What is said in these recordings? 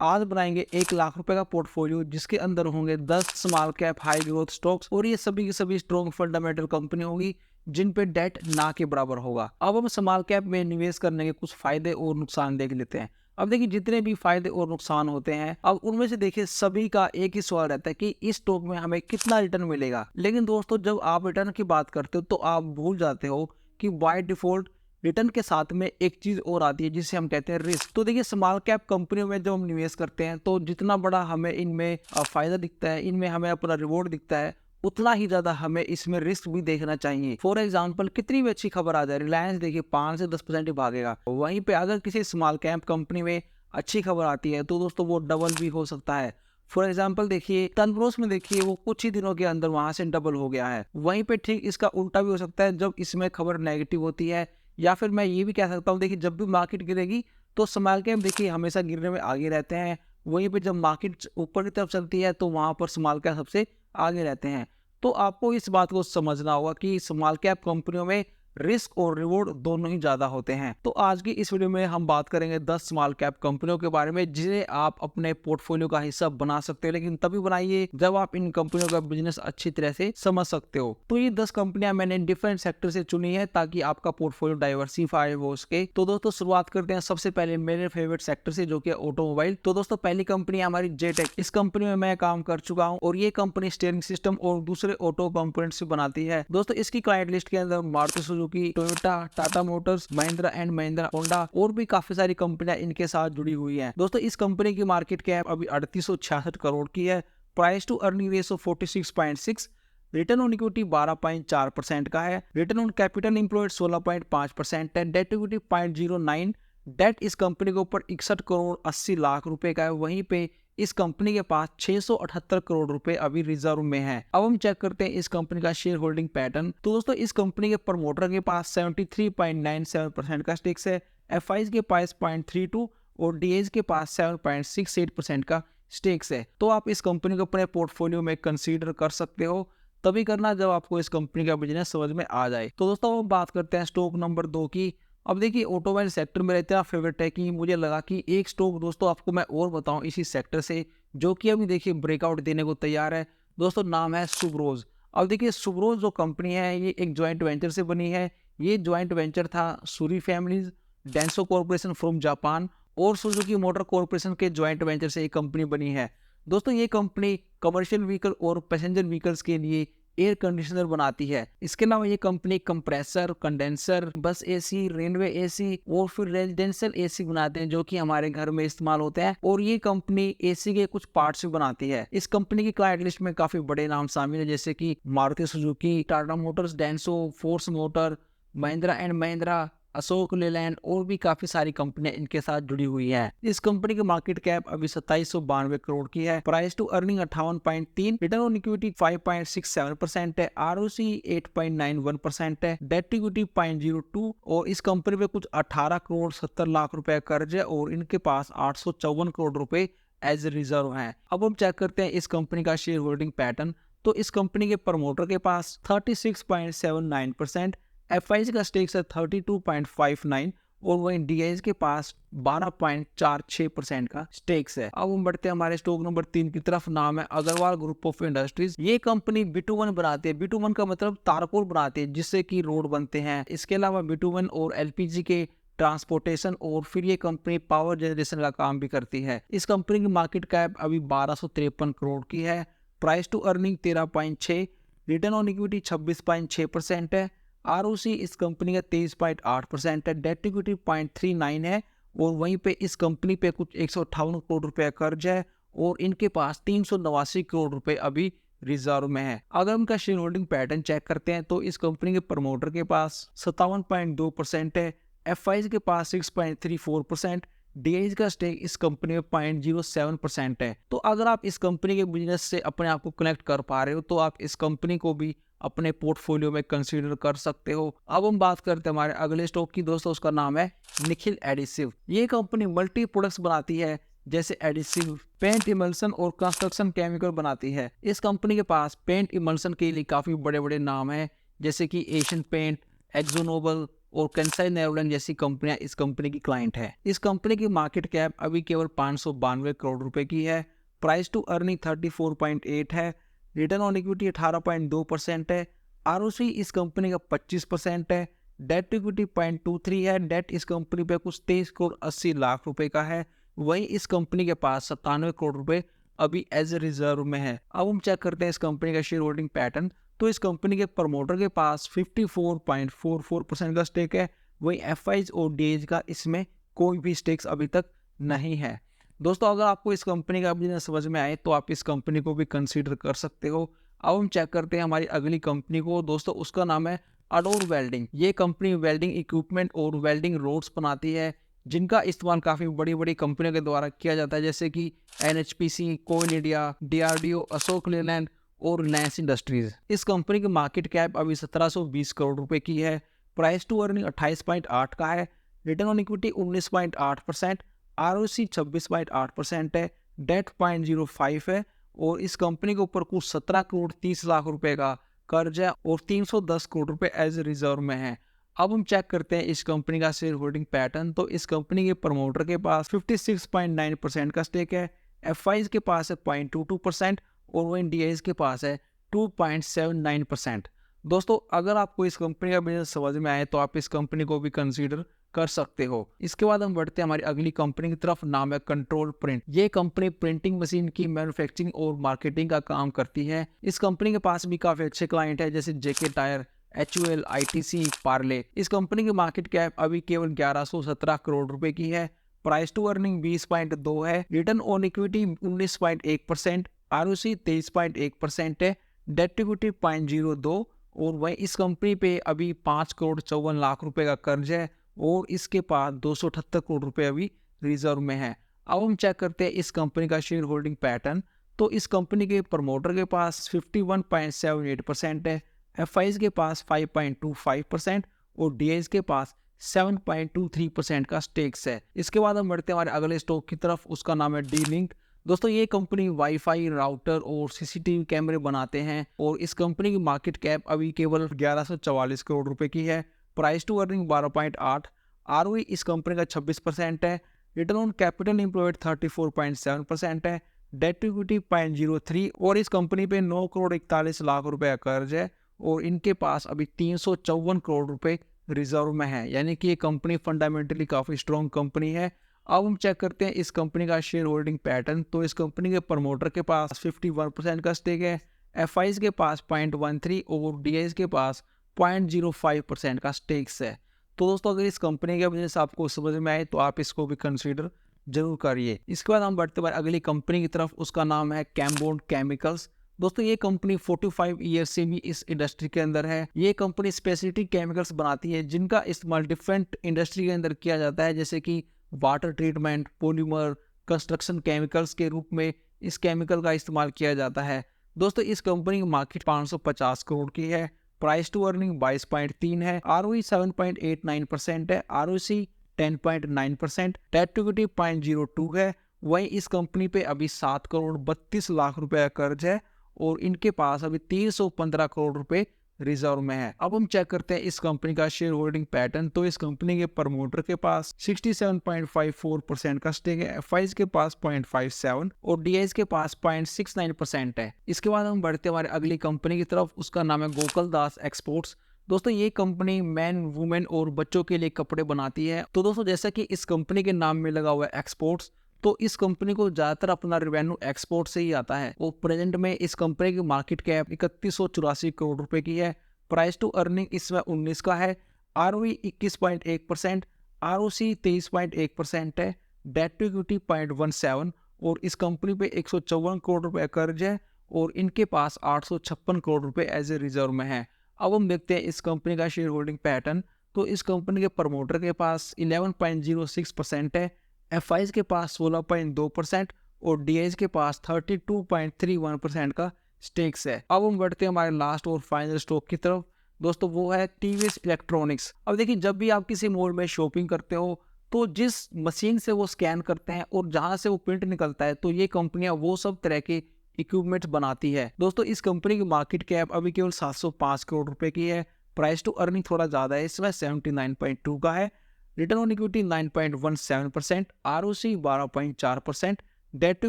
आज बनाएंगे 1 लाख रुपए का पोर्टफोलियो जिसके अंदर होंगे 10 small cap high growth stocks और ये सभी की सभी स्ट्रॉन्ग फंडामेंटल कंपनी होगी जिन पे डेट ना के बराबर होगा। अब हम स्मॉल कैप में निवेश करने के कुछ फायदे और नुकसान देख लेते हैं। अब देखिए जितने भी फायदे और नुकसान होते हैं, अब उनमें से देखिए सभी का एक ही सवाल रहता है कि इस स्टॉक में हमें कितना रिटर्न मिलेगा। लेकिन दोस्तों जब आप रिटर्न की बात करते हो तो आप भूल जाते हो कि बाय डिफॉल्ट रिटर्न के साथ में एक चीज और आती है जिसे हम कहते हैं रिस्क। तो देखिए स्मॉल कैप कंपनियों में जब हम निवेश करते हैं तो जितना बड़ा हमें इनमें फायदा दिखता है, इनमें हमें अपना रिवॉर्ड दिखता है, उतना ही ज्यादा हमें इसमें रिस्क भी देखना चाहिए। फॉर एग्जाम्पल कितनी भी अच्छी खबर आ जाए, रिलायंस देखिए 5 से 10% ही भागेगा। वहीं पे अगर किसी स्मॉल कैप कंपनी में अच्छी खबर आती है तो दोस्तों वो डबल भी हो सकता है। फॉर एग्जाम्पल देखिए टनब्रोस में देखिए वो कुछ ही दिनों के अंदर वहां से डबल हो गया है। वहीं पे ठीक इसका उल्टा भी हो सकता है जब इसमें खबर नेगेटिव होती है, या फिर मैं ये भी कह सकता हूँ देखिए जब भी मार्केट गिरेगी तो स्मॉल कैप देखिए हमेशा गिरने में आगे रहते हैं। वहीं पे जब मार्केट ऊपर की तरफ चलती है तो वहां पर स्मॉल कैप सबसे आगे रहते हैं। तो आपको इस बात को समझना होगा कि स्मॉल कैप कंपनियों में रिस्क और रिवॉर्ड दोनों ही ज्यादा होते हैं। तो आज की इस वीडियो में हम बात करेंगे 10 स्मॉल कैप कंपनियों के बारे में जिन्हें आप अपने पोर्टफोलियो का हिस्सा बना सकते हो, लेकिन तभी बनाइए जब आप इन कंपनियों का बिजनेस अच्छी तरह से समझ सकते हो। तो ये 10 कंपनियां मैंने डिफरेंट सेक्टर से चुनी है ताकि आपका पोर्टफोलियो डाइवर्सिफाई हो सके। तो दोस्तों शुरुआत करते हैं सबसे पहले मेरे फेवरेट सेक्टर से जो कि ऑटोमोबाइल। तो दोस्तों पहली कंपनी है हमारी जेटेक। इस कंपनी में मैं काम कर चुका हूँ और ये कंपनी स्टीयरिंग सिस्टम और दूसरे ऑटो कंपोनेंट्स बनाती है। दोस्तों इसकी क्लाइंट लिस्ट के अंदर Maruti Suzuki, Toyota, Tata Motors, Mahindra and Mahindra, Honda और भी काफी सारी कंपनियां इनके साथ जुड़ी हुई हैं। दोस्तों इस कंपनी की मार्केट कैप अभी 3866 करोड़ की है। Price to earning ratio 46.6, return on equity 12.4% का है। रिटर्न ऑन कैपिटल एम्प्लॉयड 16.5% है। Debt equity 0.09। डेट इस कंपनी के ऊपर 61 करोड़ 80 लाख रुपए का है। वहीं पे इस कंपनी के पास 678 करोड़ रुपए अभी रिजर्व में है। अब हम चेक करते हैं इस कंपनी का शेयर होल्डिंग पैटर्न। तो दोस्तों इस कंपनी के प्रमोटर के पास 73.97% का स्टेक्स है, एफआईज के पास 0.32 और डीएज के पास 7.68% का स्टेक्स है। तो आप इस कंपनी को अपने पोर्टफोलियो में कंसीडर कर सकते हो, तभी करना जब आपको इस कंपनी का बिजनेस समझ में आ जाए। तो दोस्तों हम बात करते हैं स्टॉक नंबर 2 की। अब देखिए ऑटोमोबाइल सेक्टर में इतना फेवरेट है कि मुझे लगा कि एक स्टॉक दोस्तों आपको मैं और बताऊं इसी सेक्टर से जो कि अभी देखिए ब्रेकआउट देने को तैयार है। दोस्तों नाम है सुब्रोज। अब देखिए सुब्रोज जो कंपनी है ये एक ज्वाइंट वेंचर से बनी है। ये ज्वाइंट वेंचर था Suri families, Denso corporation from Japan और सुजुकी मोटर कॉर्पोरेशन के ज्वाइंट वेंचर से एक कंपनी बनी है। दोस्तों ये कंपनी कमर्शियल व्हीकल और पैसेंजर व्हीकल्स के लिए एयर कंडीशनर बनाती है। इसके अलावा ये कंपनी कंप्रेसर, कंडेंसर, बस एसी, रेलवे एसी और फिर रेजिडेंशियल एसी बनाते हैं जो कि हमारे घर में इस्तेमाल होते हैं। और ये कंपनी एसी के कुछ पार्ट्स भी बनाती है। इस कंपनी की क्लाइंट लिस्ट में काफी बड़े नाम शामिल है जैसे कि Maruti Suzuki, Tata Motors, Denso, force motor, Mahindra and Mahindra, Ashok Leyland और भी काफी सारी कंपनियां इनके साथ जुड़ी हुई हैं। इस कंपनी की मार्केट कैप अभी 2792 करोड़ की है। Price to earning 58.3, return on equity 5.67% है, आरओसी 8.91% है, डेट इक्विटी 0.02 और इस कंपनी पे कुछ 18 करोड़ 70 लाख रुपए कर्ज है और इनके पास 854 करोड़ रुपए एज रिजर्व है। अब हम चेक करते हैं इस कंपनी का शेयर होल्डिंग पैटर्न। तो इस कंपनी के प्रमोटर के पास 36.79%, एफआईज का स्टेक्स है 32.59 और वहीं डीआईज के पास 12.46% का स्टेक्स है। अब हम बढ़ते हैं हमारे स्टॉक नंबर 3 की तरफ। नाम है अग्रवाल ग्रुप ऑफ इंडस्ट्रीज। ये कंपनी बिटुमन बनाती है। बिटुमन का मतलब तारकोल बनाती है जिससे कि रोड बनते हैं। इसके अलावा बिटुमन और एलपीजी के ट्रांसपोर्टेशन और फिर ये कंपनी पावर जनरेशन का काम भी करती है। इस कंपनी की मार्केट कैप अभी 1253 करोड़ की है। Price to earning 13.6, return on equity 26.6% है, आरओसी इस कंपनी का 23.8% है, डेट इक्विटी 0.39 है और वहीं पे इस कंपनी पे कुछ 158 करोड़ रुपए कर्ज है और इनके पास 389 करोड़ रुपए अभी रिजर्व में है। अगर उनका शेयर होल्डिंग पैटर्न चेक करते हैं तो इस कंपनी के प्रमोटर के पास 57.2% है, एफआईज के पास 6.34%, डीएज का स्टेक इस कंपनी में 0.07% है। तो अगर आप इस कंपनी के बिजनेस से अपने आप को कनेक्ट कर पा रहे हो तो आप इस कंपनी को भी अपने पोर्टफोलियो में कंसीडर कर सकते हो। अब हम बात करते हैं हमारे अगले स्टॉक की। दोस्तों उसका नाम है निखिल एडिसिव। ये कंपनी मल्टी प्रोडक्ट्स बनाती है जैसे एडिसिव, पेंट इमल्सन और कंस्ट्रक्शन केमिकल बनाती है। इस कंपनी के पास पेंट इमल्सन के लिए काफी बड़े बड़े नाम हैं जैसे कि एशियन पेंट, एक्सो नोबल, और कैंसाई नेरोलैंड जैसी कंपनियां इस कंपनी की क्लाइंट है। इस कंपनी की मार्केट कैप अभी केवल 592 करोड़ रुपए की है। प्राइस टू अर्निंग 34.8 है। रिटर्न ऑन इक्विटी 18.2% है। आरओसी इस कंपनी का 25% है। डेट इक्विटी 0.23 है। डेट इस कंपनी पे कुछ 23 करोड़ 80 लाख रुपए का है। वहीं इस कंपनी के पास 97 करोड़ रुपए अभी एज ए रिजर्व में है। अब हम चेक करते हैं इस कंपनी का शेयर होल्डिंग पैटर्न। तो इस कंपनी के प्रमोटर के पास 54.44% का स्टेक है। वहीं एफआईज और डीएज का इसमें कोई भी स्टेक्स अभी तक नहीं है। दोस्तों, अगर आपको इस कंपनी का बिजनेस समझ में आए तो आप इस कंपनी को भी कंसीडर कर सकते हो। अब हम चेक करते हैं हमारी अगली कंपनी को। दोस्तों, उसका नाम है अडोर वेल्डिंग। ये कंपनी वेल्डिंग इक्विपमेंट और वेल्डिंग रोड्स बनाती है, जिनका इस्तेमाल काफ़ी बड़ी बड़ी कंपनियों के द्वारा किया जाता है, जैसे कि एनएचपीसी, कोल इंडिया, डीआरडीओ, अशोक लेलैंड और रिलायंस इंडस्ट्रीज। इस कंपनी की मार्केट कैप अभी 1720 करोड़ रुपए की है। प्राइस टू अर्निंग 28.8 का है। रिटर्न ऑन इक्विटी 19.8%, आरओसी 26.8% है। डेट 0.05 है। और इस कंपनी के ऊपर कुल 17 करोड़ 30 लाख रुपए का कर्ज है और 310 करोड़ रुपए एज रिजर्व में है। अब हम चेक करते हैं इस कंपनी का शेयर होल्डिंग पैटर्न। तो इस कंपनी के प्रमोटर के पास 56.9% का स्टेक है। एफआईज के पास है 0.22% और वहीं डीआईज के पास है 2.79%। दोस्तों, अगर आपको इस कंपनी का बिजनेस समझ में आए तो आप इस कंपनी को भी कंसीडर कर सकते हो। इसके बाद हम बढ़ते हैं हमारी अगली कंपनी की तरफ। नाम है कंट्रोल प्रिंट। ये कंपनी प्रिंटिंग मशीन की मैन्युफैक्चरिंग और मार्केटिंग का काम करती है। इस कंपनी के पास भी काफी अच्छे क्लाइंट है, जैसे जेके टायर, HUL, ITC, पार्ले। इस कंपनी की मार्केट कैप अभी केवल 1117 करोड़ रुपए की है। प्राइस टू अर्निंग 20.2 है। रिटर्न ऑन इक्विटी 19.1%, आरओसी 23.1% है। डेट इक्विटी 0.02 और वहीं इस कंपनी पे अभी 5 करोड़ 54 लाख रुपए का कर्ज है और इसके पास 278 करोड़ रुपए अभी रिजर्व में है। अब हम चेक करते हैं इस कंपनी का शेयर होल्डिंग पैटर्न। तो इस कंपनी के प्रमोटर के पास 51.78% है। एफआईज के पास 5.25% और डीएज के पास 7.23% का स्टेक्स है। इसके बाद हम बढ़ते हैं हमारे अगले स्टॉक की तरफ। उसका नाम है डी लिंक। दोस्तों, ये कंपनी वाईफाई, राउटर और सीसीटीवी कैमरे बनाते हैं और इस कंपनी की मार्केट कैप अभी केवल 1144 करोड़ रुपए की है। प्राइस टू अर्निंग 12.8, आरओई इस कंपनी का 26% है। रिटर्न ऑन कैपिटल एम्प्लॉयड 34.7% है। डेट इक्विटी 0.03 और इस कंपनी पे 9 करोड़ 41 लाख रुपए का कर्ज है और इनके पास अभी 354 करोड़ रुपए रिजर्व में है। यानी कि ये कंपनी फंडामेंटली काफ़ी स्ट्रॉन्ग कंपनी है। अब हम चेक करते हैं इस कंपनी का शेयर होल्डिंग पैटर्न। तो इस कंपनी के प्रमोटर के पास 51% का स्टेक है। एफआईज के पास 0.13 और डीआईज के पास 0.05% का स्टेक्स है। तो दोस्तों, अगर इस कंपनी का बिजनेस आपको समझ में आए तो आप इसको भी कंसीडर जरूर करिए। इसके बाद हम बढ़ते हुए अगली कंपनी की तरफ। उसका नाम है कैम्बोर्ड केमिकल्स। दोस्तों, ये कंपनी 45 ईयर से भी इस इंडस्ट्री के अंदर है। ये कंपनी स्पेसिफिक केमिकल्स बनाती है, जिनका इस्तेमाल डिफरेंट इंडस्ट्री के अंदर किया जाता है, जैसे कि water treatment, polymer, construction chemicals के रूप में इस केमिकल का इस्तेमाल किया जाता है। दोस्तों, इस कंपनी की मार्केट 550 करोड़ की है। प्राइस टू अर्निंग 22.3 है। आरओई 7.89% है। आरओसी 10.9%। डेट टू इक्विटी 0.02 है। वहीं इस कंपनी पे अभी 7 करोड़ 32 लाख रुपए का कर्ज है और इनके पास अभी 315 करोड़ रुपए रिजर्व में है। अब हम चेक करते हैं इस कंपनी का शेयर होल्डिंग पैटर्न। तो इस कंपनी के प्रमोटर के पास 67.54% का स्टेक है। एफआईज के पास 0.57 और डीआईज के पास 0.69% है। इसके बाद हम बढ़ते हमारे अगली कंपनी की तरफ। उसका नाम है गोकुल दास एक्सपोर्ट्स। दोस्तों, ये कंपनी मैन, वुमेन और बच्चों के लिए कपड़े बनाती है। तो दोस्तों, जैसा कि इस कंपनी के नाम में लगा हुआ है एक्सपोर्ट्स, तो इस कंपनी को ज्यादातर अपना रेवेन्यू एक्सपोर्ट से ही आता है और प्रेजेंट में इस कंपनी की मार्केट कैप 3184 करोड़ रुपए की है। प्राइस टू अर्निंग इसमें 19 का है। आरओई 21.1%, आरओसी 23.1% है। डेट टू इक्विटी 0.17 और इस कंपनी पे 154 करोड़ रुपए कर्ज है और इनके पास 856 करोड़ रुपए एज ए रिजर्व में है। अब हम देखते हैं इस कंपनी का शेयर होल्डिंग पैटर्न। तो इस कंपनी के प्रमोटर के पास 11.06% है। एफआईज के पास 16.2% और डीआईज के पास 32.31% का स्टेक्स है। अब हम बढ़ते हैं हमारे लास्ट और फाइनल स्टॉक की तरफ। दोस्तों, वो है टीवीएस इलेक्ट्रॉनिक्स। अब देखिए, जब भी आप किसी मॉल में शॉपिंग करते हो तो जिस मशीन से वो स्कैन करते हैं और जहां से वो प्रिंट निकलता है, तो ये कंपनियां वो सब तरह के इक्विपमेंट्स बनाती है। दोस्तों, इस कंपनी की मार्केट कैप अभी केवल 705 करोड़ रुपए की है। प्राइस टू अर्निंग थोड़ा ज़्यादा है, इसमें 79.2 का है। Return on equity 9.17%, ROC 12.4%, debt to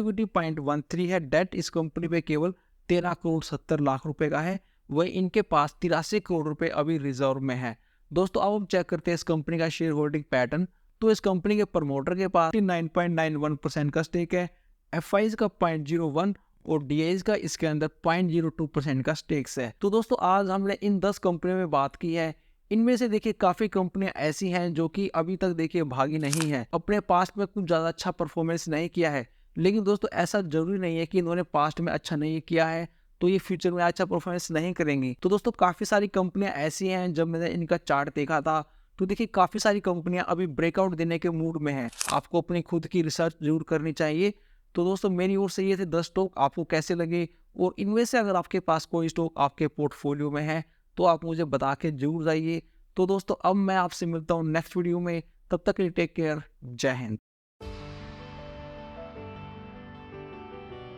equity 0.13 है। डेट इस कंपनी पे केवल 13 करोड़ 70 लाख रुपए का है। वही इनके पास 83 करोड़ रुपए अभी रिजर्व में है। दोस्तों अब हम चेक करते हैं इस कंपनी का शेयर होल्डिंग पैटर्न। तो इस कंपनी के प्रमोटर के पास 9.91% का स्टेक है, एफआईज का 0.01 और डीआईज का इसके अंदर 0.02% का स्टेक्स है। तो दोस्तों आज हमने इन 10 कंपनियों में बात की है। इनमें से देखिए काफी कंपनियां ऐसी हैं जो कि अभी तक देखिए भागी नहीं है, अपने पास्ट में कुछ ज्यादा अच्छा परफॉर्मेंस नहीं किया है। लेकिन दोस्तों ऐसा जरूरी नहीं है कि इन्होंने पास्ट में अच्छा नहीं किया है तो ये फ्यूचर में अच्छा परफॉर्मेंस नहीं करेंगी। तो दोस्तों काफी सारी कंपनियां ऐसी हैं, जब मैंने इनका चार्ट देखा था तो देखिए काफी सारी कंपनियां अभी ब्रेकआउट देने के मूड में हैं। आपको अपनी खुद की रिसर्च जरूर करनी चाहिए। तो दोस्तों मेरी ओर से ये थे 10 स्टॉक, आपको कैसे लगे और इनमें से अगर आपके पास कोई स्टॉक आपके पोर्टफोलियो में है तो आप मुझे बता के जरूर जाइए। तो दोस्तों अब मैं आपसे मिलता हूँ नेक्स्ट वीडियो में, तब तक के लिए टेक केयर, जय हिंद।